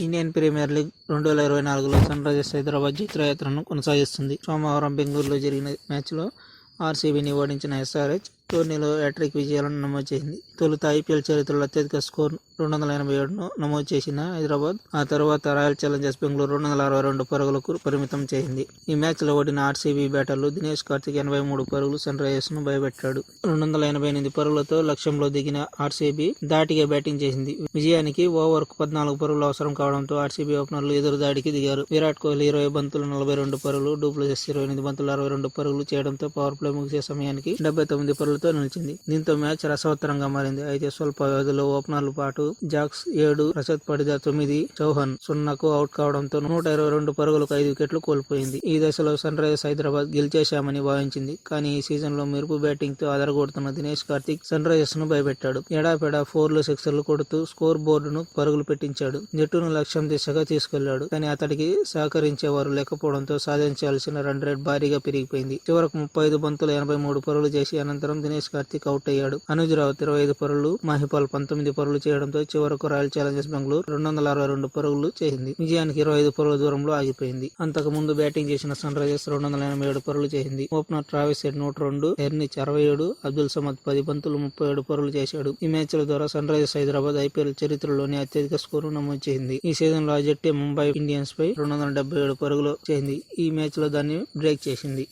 Indian premier league 2024లో Sunrisers Hyderabad జైత్రయాత్రను కొనసాగిస్తుంది. సోమవారం బెంగళూరులో జరిగిన మ్యాచ్లో ఆర్సీబీని ఓడించిన ఎస్ఆర్హెచ్ టోర్నీలో హ్యాట్రిక్ విజయాలను నమోదు చేసింది. తొలుత ఐపీఎల్ చరిత్రలో అత్యధిక స్కోర్ 287ను నమోదు చేసిన హైదరాబాద్ ఆ తర్వాత రాయల్ ఛాలెంజర్స్ బెంగళూరు 262 పరుగులకు పరిమితం చేసింది. ఈ మ్యాచ్లో ఓడిన ఆర్సీబీ బ్యాటర్లు దినేష్ కార్తిక్ 83 పరుగులు సన్ రైజర్స్ ను భయపెట్టాడు. 288 పరుగులతో లక్ష్యంలో దిగిన ఆర్సీబీ ధాటిగా బ్యాటింగ్ చేసింది. విజయానికి ఓవర్కు 14 పరుగులు అవసరం కావడంతో ఆర్సీబీ ఓపెనర్లు ఎదురు దాడికి దిగారు. విరాట్ కోహ్లీ 20 బంతులు 42 పరుగులు, డూప్లెసిస్ 28 బంతులు 62 పరుగులు చేయడంతో పవర్ ప్లే ముగిసే సమయానికి 79 పరుగులతో నిలిచింది. దీంతో మ్యాచ్ రసవత్తరంగా మారింది. అయితే స్వల్ప వ్యవధిలో ఓపెనర్లు పాటు జాక్స్ 7, రషద్ పడిదార్ 9, చౌహాన్ 0కు అవుట్ కావడంతో 122 పరుగులకు 5 వికెట్లు కోల్పోయింది. ఈ దశలో సన్ రైజర్స్ హైదరాబాద్ గెలిచేశామని భావించింది. కానీ ఈ సీజన్లో మెరుపు బ్యాటింగ్ తో అదరగొడుతున్న దినేష్ కార్తిక్ సన్ రైజర్స్ ను భయపెట్టాడు. ఎడాపెడా 4లు 6లు కొడుతూ స్కోర్ బోర్డును పరుగులు పెట్టించాడు. జట్టును లక్ష్యం దిశగా తీసుకెళ్లాడు. కానీ అతడికి సహకరించేవారు లేకపోవడంతో సాధించాల్సిన రన్ రేట్ భారీగా పెరిగిపోయింది. చివరకు 35 బంతులు 83 పరుగులు చేసి అనంతరం దినేష్ కార్తిక్ అవుట్ అయ్యాడు. అనుజ్ రావత్ 25 పరుగులు, మహిపాల్ 19 పరుగులు చేయడంతో చివరకు రాయల్ ఛాలెంజర్స్ బెంగళూరు 262 పరుగులు చేసింది. విజయానికి 25 పరుగుల దూరంలో ఆగిపోయింది. అంతకు ముందు బ్యాటింగ్ చేసిన సన్ రైజర్స్ 287 పరుగులు చేసింది. Opener Travis head 102, ఎర్నిచ్ 67, Abdul Samad 10 బంతులు 37 పరుగులు చేశాడు. ఈ మ్యాచ్ల ద్వారా సన్ రైజర్స్ హైదరాబాద్ ఐపీఎల్ చరిత్రలోనే అత్యధిక స్కోరు నమోదు చేసింది. ఈ సీజన్ లో ఆ జట్టే ముంబై ఇండియన్స్ పై 277 పరుగులు చేసింది. ఈ మ్యాచ్ లో దాన్ని బ్రేక్ చేసింది.